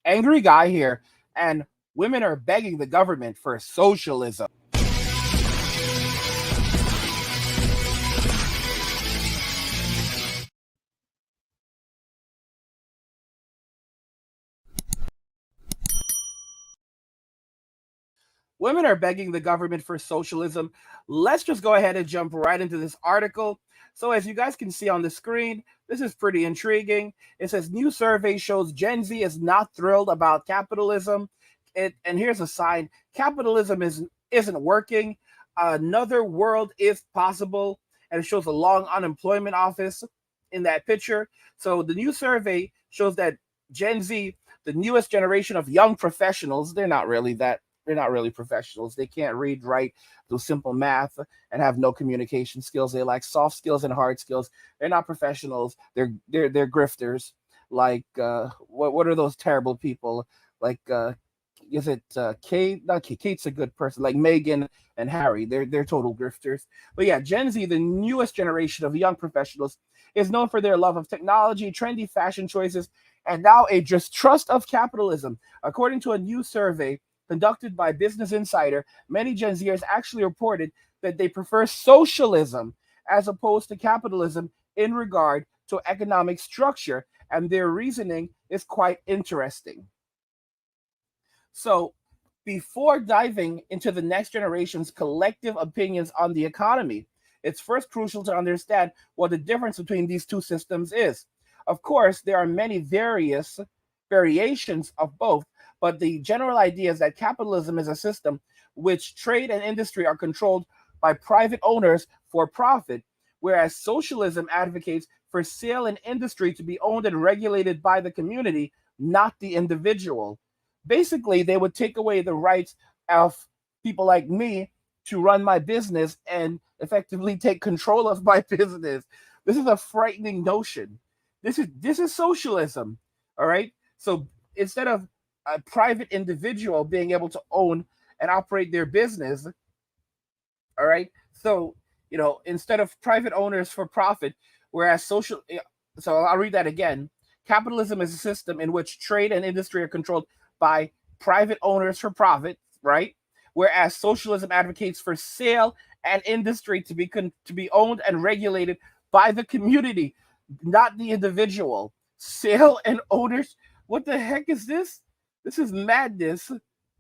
Angry guy here, and women are begging the government for socialism. Women are begging the government for socialism. Let's just go ahead and jump right into this article. So, as you guys can see on the screen, this is pretty intriguing. It says new survey shows Gen Z is not thrilled about capitalism. And here's a sign: capitalism isn't working. Another world is possible, and it shows a long unemployment office in that picture. So the new survey shows that Gen Z, the newest generation of young professionals, they're not really professionals. They can't read, write, do simple math, and have no communication skills. They lack soft skills and hard skills. They're not professionals. They're grifters. Like what are those terrible people? Like is it Kate? Not Kate. Kate's a good person. Like Megan and Harry. They're total grifters. But yeah, Gen Z, the newest generation of young professionals, is known for their love of technology, trendy fashion choices, and now a distrust of capitalism. According to a new survey conducted by Business Insider, many Gen Zers actually reported that they prefer socialism as opposed to capitalism in regard to economic structure, and their reasoning is quite interesting. So, before diving into the next generation's collective opinions on the economy, it's first crucial to understand what the difference between these two systems is. Of course, there are many various variations of both, but the general idea is that capitalism is a system which trade and industry are controlled by private owners for profit, whereas socialism advocates for sale and industry to be owned and regulated by the community, not the individual. Basically, they would take away the rights of people like me to run my business and effectively take control of my business. This is a frightening notion. This is socialism. All right. So instead of a private individual being able to own and operate their business, all right. So instead of private owners for profit, whereas so I'll read that again. Capitalism is a system in which trade and industry are controlled by private owners for profit, right? Whereas socialism advocates for sale and industry to be owned and regulated by the community, not the individual. Sale and owners. What the heck is this? This is madness.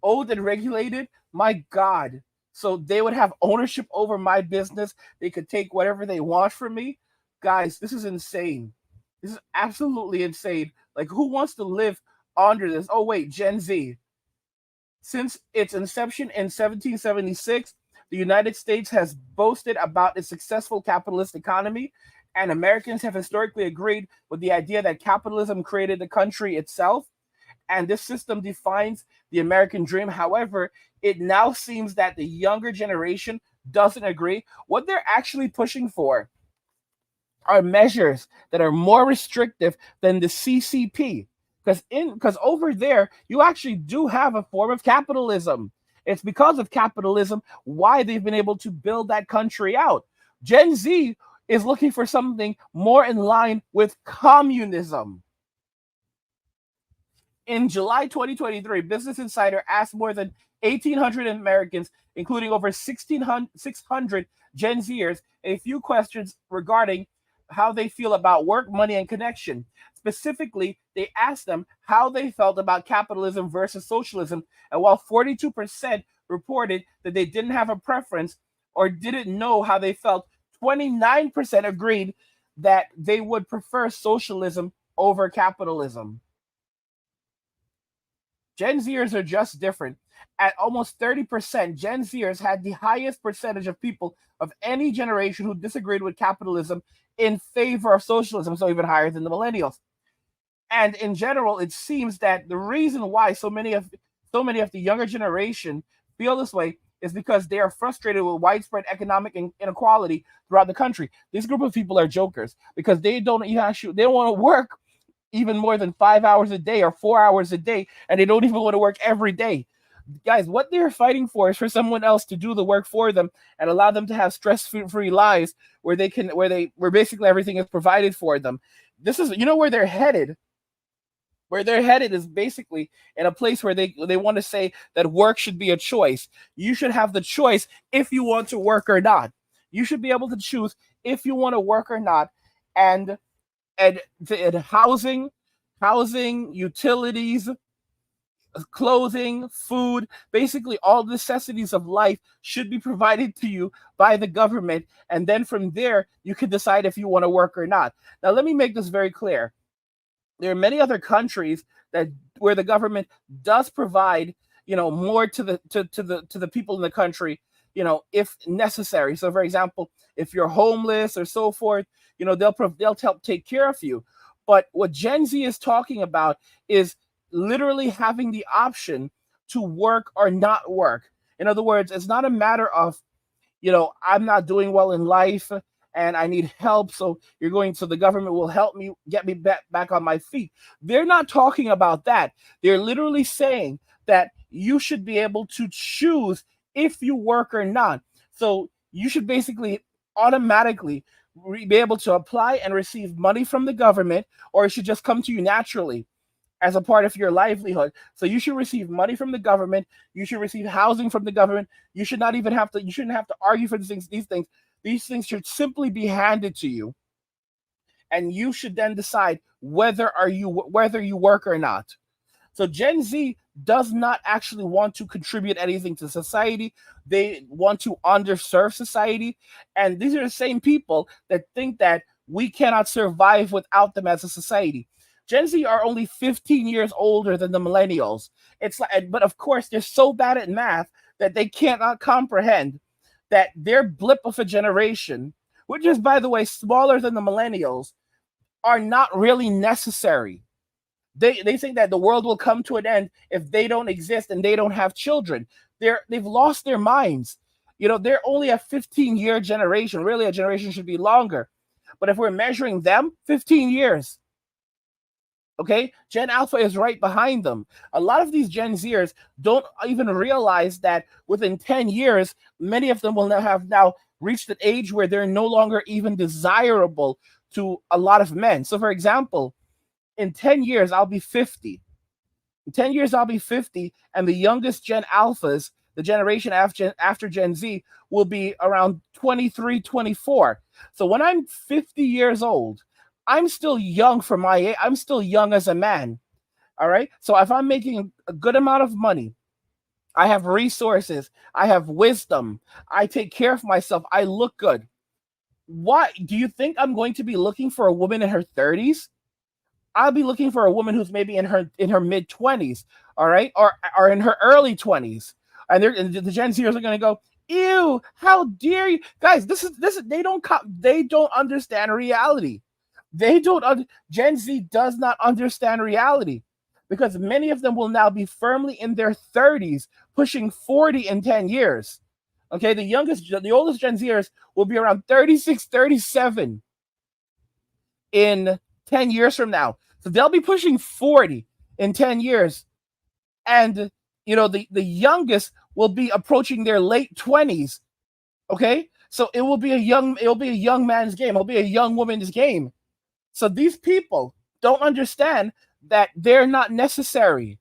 Owned and regulated. My God. So they would have ownership over my business. They could take whatever they want from me. Guys, this is insane. This is absolutely insane. Like, who wants to live under this? Oh, wait, Gen Z. Since its inception in 1776, the United States has boasted about its successful capitalist economy, and Americans have historically agreed with the idea that capitalism created the country itself, and this system defines the American dream. However, it now seems that the younger generation doesn't agree. What they're actually pushing for are measures that are more restrictive than the CCP. Because over there, you actually do have a form of capitalism. It's because of capitalism why they've been able to build that country out. Gen Z is looking for something more in line with communism. In July 2023, Business Insider asked more than 1,800 Americans, including over 600 Gen Zers, a few questions regarding how they feel about work, money, and connection. Specifically, they asked them how they felt about capitalism versus socialism, and while 42% reported that they didn't have a preference or didn't know how they felt, 29% agreed that they would prefer socialism over capitalism. Gen Zers are just different. At almost 30%, Gen Zers had the highest percentage of people of any generation who disagreed with capitalism in favor of socialism, so even higher than the millennials. And in general, it seems that the reason why so many of the younger generation feel this way is because they are frustrated with widespread economic inequality throughout the country. This group of people are jokers because they don't want to work even more than 5 hours a day or 4 hours a day, and they don't even want to work every day. Guys, what they're fighting for is for someone else to do the work for them and allow them to have stress-free lives where basically everything is provided for them. This is where they're headed. Where they're headed is basically in a place where they want to say that work should be a choice. You should have the choice if you want to work or not. You should be able to choose if you want to work or not. And and housing, utilities, clothing, food, basically all necessities of life should be provided to you by the government. And then from there, you can decide if you want to work or not. Now, let me make this very clear. There are many other countries that where the government does provide, more to the people in the country, if necessary. So, for example, if you're homeless or so forth, they'll help take care of you. But what Gen Z is talking about is literally having the option to work or not work. In other words, it's not a matter of, I'm not doing well in life and I need help. So the government will help me get me back on my feet. They're not talking about that. They're literally saying that you should be able to choose if you work or not. So you should basically automatically be able to apply and receive money from the government, or it should just come to you naturally as a part of your livelihood. So you should receive money from the government. You should receive housing from the government. You should not even have to. You shouldn't have to argue for these things. These things should simply be handed to you, and you should then decide whether you work or not. So Gen Z does not actually want to contribute anything to society. They want to underserve society. And these are the same people that think that we cannot survive without them as a society. Gen Z are only 15 years older than the millennials. It's like, but of course, they're so bad at math that they cannot comprehend that their blip of a generation, which is, by the way, smaller than the millennials, are not really necessary. They think that the world will come to an end if they don't exist and they don't have children. They've lost their minds. They're only a 15-year generation. Really, a generation should be longer. But if we're measuring them, 15 years. Okay, Gen Alpha is right behind them. A lot of these Gen Zers don't even realize that within 10 years, many of them will have now reached an age where they're no longer even desirable to a lot of men. So, for example, in 10 years, I'll be 50. In 10 years, I'll be 50, and the youngest Gen Alphas, the generation after Gen Z, will be around 23, 24. So when I'm 50 years old, I'm still young for my age. I'm still young as a man. All right. So if I'm making a good amount of money, I have resources, I have wisdom, I take care of myself, I look good. What do you think I'm going to be looking for a woman in her 30s? I'll be looking for a woman who's maybe in her mid 20s, all right, or in her early 20s, and the Gen Zers are going to go, ew, how dare you, guys? This is they don't understand reality. Gen Z does not understand reality because many of them will now be firmly in their 30s, pushing 40 in 10 years. Okay, the oldest Gen Zers will be around 36, 37 in 10 years from now. So they'll be pushing 40 in 10 years. And the youngest will be approaching their late 20s. Okay? So it'll be a young man's game. It'll be a young woman's game. So these people don't understand that they're not necessary.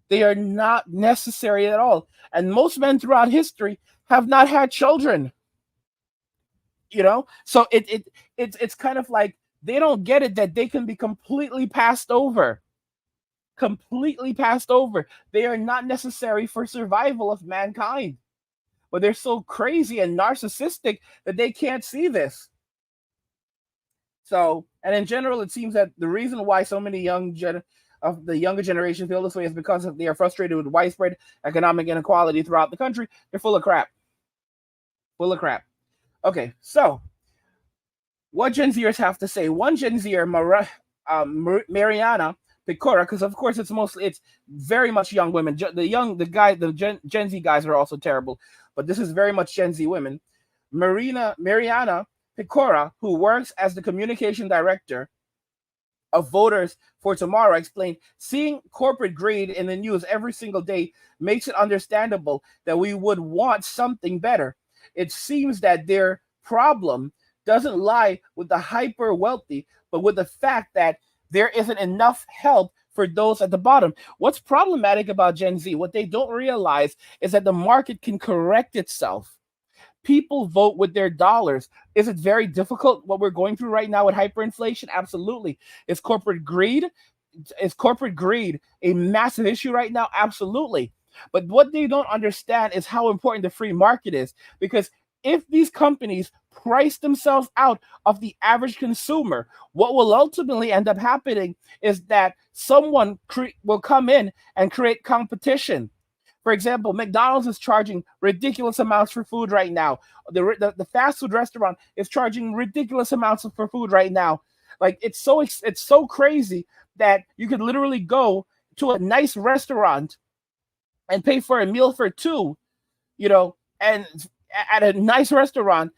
They are not necessary at all. And most men throughout history have not had children. So it's kind of like they don't get it that they can be completely passed over. Completely passed over. They are not necessary for survival of mankind. But they're so crazy and narcissistic that they can't see this. So, and in general, it seems that the reason why so many of the younger generation feel this way is because they are frustrated with widespread economic inequality throughout the country. They're full of crap. Full of crap. Okay, so what Gen Zers have to say? One Gen Zer, Mariana Picora, because of course it's very much young women. The Gen Z guys are also terrible, but this is very much Gen Z women. Mariana Picora, who works as the communication director of Voters for Tomorrow, explained, seeing corporate greed in the news every single day makes it understandable that we would want something better. It seems that their problem doesn't lie with the hyper wealthy, but with the fact that there isn't enough help for those at the bottom. What's problematic about Gen Z, what they don't realize is that the market can correct itself. People vote with their dollars. Is it very difficult what we're going through right now with hyperinflation? Absolutely. Is corporate greed is corporate greed a massive issue right now? Absolutely. But what they don't understand is how important the free market is. Because if these companies price themselves out of the average consumer, what will ultimately end up happening is that someone will come in and create competition. For example, McDonald's is charging ridiculous amounts for food right now. The fast food restaurant is charging ridiculous amounts for food right now. Like it's so crazy that you could literally go to a nice restaurant and pay for a meal for two, and at a nice restaurant,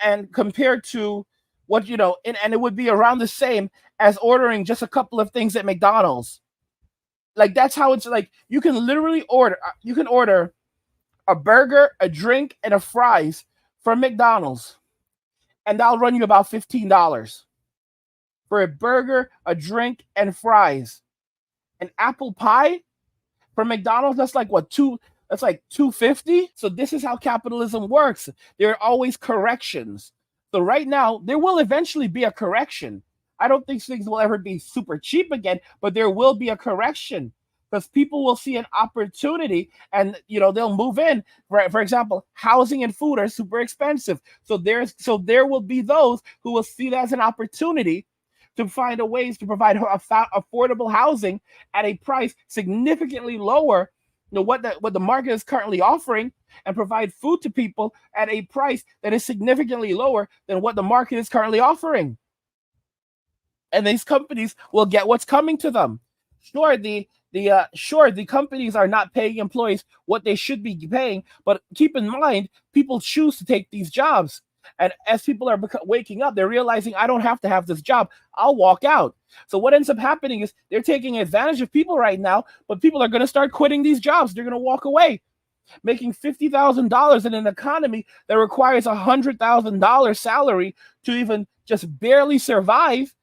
and compared to what and it would be around the same as ordering just a couple of things at McDonald's. Like that's how it's like you can literally order a burger, a drink, and a fries from McDonald's, and that'll run you about $15 for a burger, a drink, and fries. An apple pie from McDonald's, that's like what two that's like 250. So this is how capitalism works. There are always corrections. So right now, there will eventually be a correction. I don't think things will ever be super cheap again, but there will be a correction because people will see an opportunity and they'll move in. For example, housing and food are super expensive. So there will be those who will see that as an opportunity to find a ways to provide affordable housing at a price significantly lower than what the market is currently offering, and provide food to people at a price that is significantly lower than what the market is currently offering. And these companies will get what's coming to them. Sure, the companies are not paying employees what they should be paying, but keep in mind, people choose to take these jobs. And as people are waking up, they're realizing I don't have to have this job. I'll walk out. So what ends up happening is they're taking advantage of people right now, but people are going to start quitting these jobs. They're going to walk away, making $50,000 in an economy that requires $100,000 salary to even just barely survive.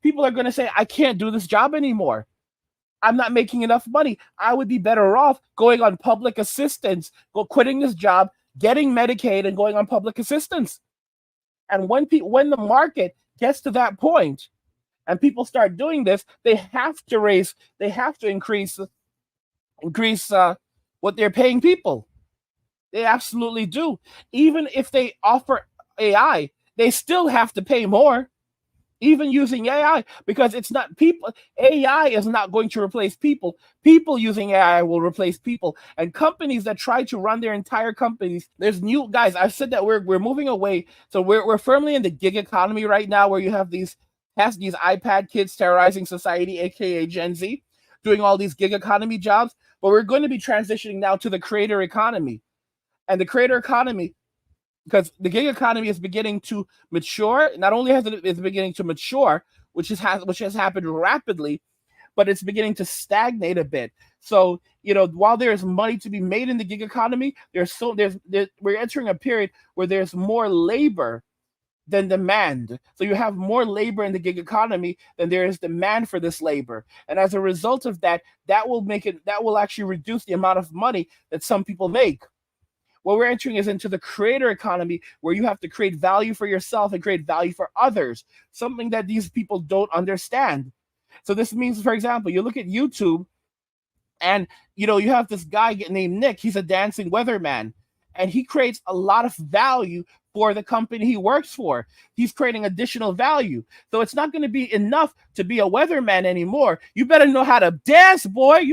People are going to say, I can't do this job anymore. I'm not making enough money. I would be better off going on public assistance, quitting this job, getting Medicaid, and going on public assistance. And when the market gets to that point and people start doing this, they have to increase what they're paying people. They absolutely do. Even if they offer AI, they still have to pay more, even using AI, because it's not people. AI is not going to replace people. People using AI will replace people. And companies that try to run their entire companies, there's new guys. I've said that we're moving away. So we're firmly in the gig economy right now, where you have these iPad kids terrorizing society, aka Gen Z, doing all these gig economy jobs. But we're going to be transitioning now to the creator economy. And the creator economy, because the gig economy is beginning to mature. Not only has it's beginning to mature, which has happened rapidly, but it's beginning to stagnate a bit. So while there's money to be made in the gig economy, we're entering a period where there's more labor than demand. So you have more labor in the gig economy than there is demand for this labor, and as a result of that, that will actually reduce the amount of money that some people make. What we're entering is into the creator economy, where you have to create value for yourself and create value for others, something that these people don't understand. So this means, for example, you look at YouTube and you have this guy named Nick. He's a dancing weatherman, and he creates a lot of value for the company he works for. He's creating additional value. So it's not going to be enough to be a weatherman anymore. You better know how to dance, boy.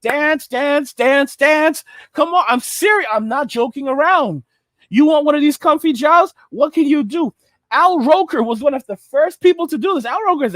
Dance, dance, dance, dance. Come on, I'm serious. I'm not joking around. You want one of these comfy jobs? What can you do? Al Roker was one of the first people to do this. Al Roker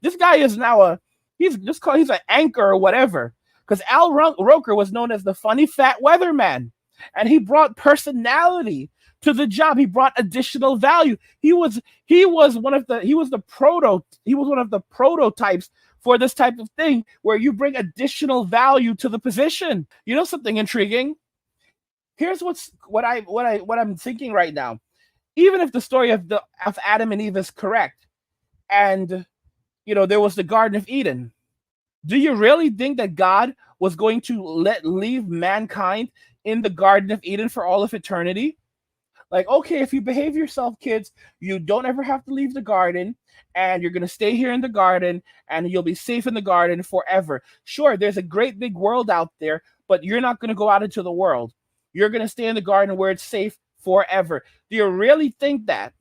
this guy is now he's an anchor or whatever. Because Al Roker was known as the funny fat weatherman, and he brought personality to the job. He brought additional value. He was one of the prototypes for this type of thing, where you bring additional value to the position. You know something intriguing? Here's what I'm thinking right now. Even if the story of Adam and Eve is correct, and there was the Garden of Eden, Do you really think that God was going to leave mankind in the Garden of Eden for all of eternity? Like, okay, if you behave yourself, kids, you don't ever have to leave the garden, and you're gonna stay here in the garden, and you'll be safe in the garden forever. Sure, there's a great big world out there, but you're not gonna go out into the world. You're gonna stay in the garden where it's safe forever. Do you really think that?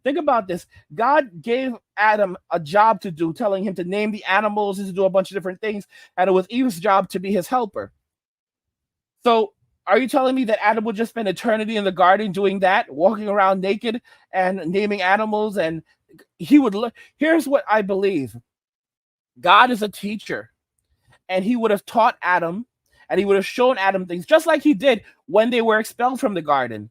Think about this. God gave Adam a job to do, telling him to name the animals and to do a bunch of different things, and it was Eve's job to be his helper. So are you telling me that Adam would just spend eternity in the garden doing that, walking around naked and naming animals? And he would look. Here's what I believe: God is a teacher, and he would have taught Adam, and he would have shown Adam things just like he did when they were expelled from the garden.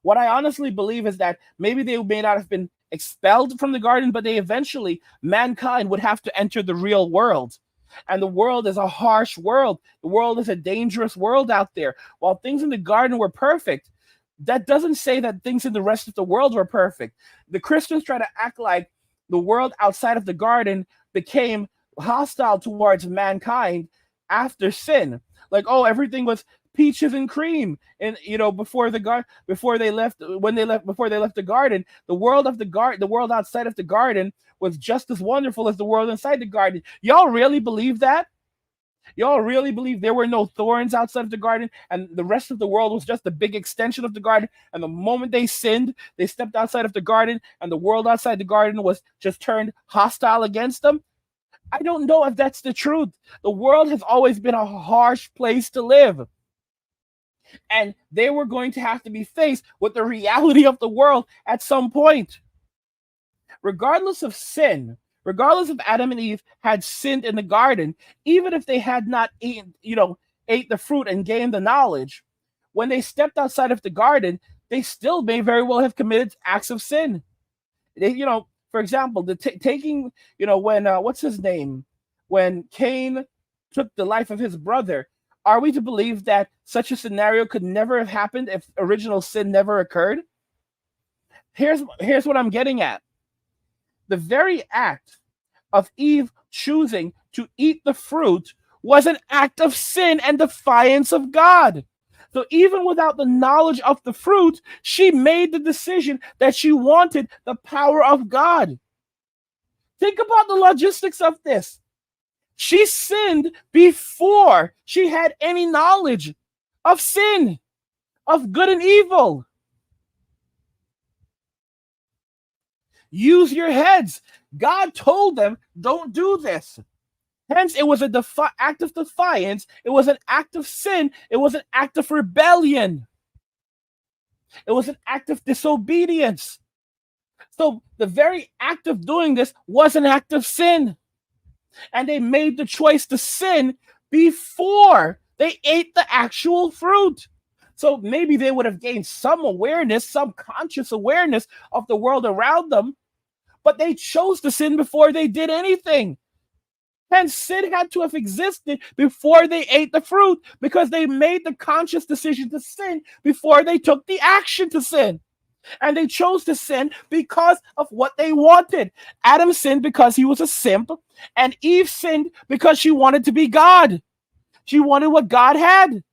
What I honestly believe is that maybe they may not have been expelled from the garden, but they eventually, mankind would have to enter the real world. And the world is a harsh world. The world is a dangerous world out there. While things in the garden were perfect, that doesn't say that things in the rest of the world were perfect. The Christians try to act like the world outside of the garden became hostile towards mankind after sin. Like, oh, everything was peaches and cream, and before before they left, before they left the garden, the world outside of the garden was just as wonderful as the world inside the garden. Y'all really believe that? Y'all really believe there were no thorns outside of the garden, and the rest of the world was just a big extension of the garden? And the moment they sinned, they stepped outside of the garden, and the world outside the garden was just turned hostile against them? I don't know if that's the truth. The world has always been a harsh place to live, and they were going to have to be faced with the reality of the world at some point. Regardless of sin, regardless if Adam and Eve had sinned in the garden, even if they had not ate the fruit and gained the knowledge, when they stepped outside of the garden, they still may very well have committed acts of sin. For example, taking, when what's his name, when Cain took the life of his brother. Are we to believe that such a scenario could never have happened if original sin never occurred? Here's what I'm getting at. The very act of Eve choosing to eat the fruit was an act of sin and defiance of God. So even without the knowledge of the fruit, she made the decision that she wanted the power of God. Think about the logistics of this. She sinned before she had any knowledge of sin, of good and evil. Use your heads. God told them, don't do this. Hence, it was an act of defiance. It was an act of sin. It was an act of rebellion. It was an act of disobedience. So the very act of doing this was an act of sin. And they made the choice to sin before they ate the actual fruit. So maybe they would have gained some awareness, some conscious awareness of the world around them, but they chose to sin before they did anything. Hence, sin had to have existed before they ate the fruit, because they made the conscious decision to sin before they took the action to sin. And they chose to sin because of what they wanted. Adam sinned because he was a simp, and Eve sinned because she wanted to be God. She wanted what God had.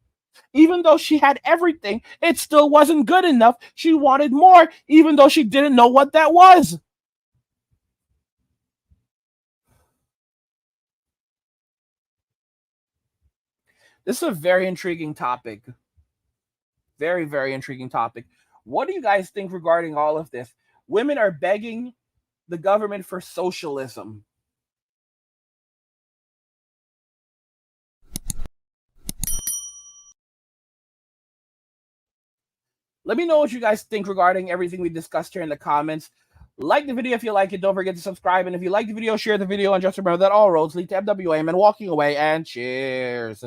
Even though she had everything, it still wasn't good enough. She wanted more, even though she didn't know what that was. This is a very intriguing topic. Very, very intriguing topic. What do you guys think regarding all of this? Women are begging the government for socialism. Let me know what you guys think regarding everything we discussed here in the comments. Like the video if you like it. Don't forget to subscribe. And if you like the video, share the video. And just remember that all roads lead to MWAM and walking away. And cheers.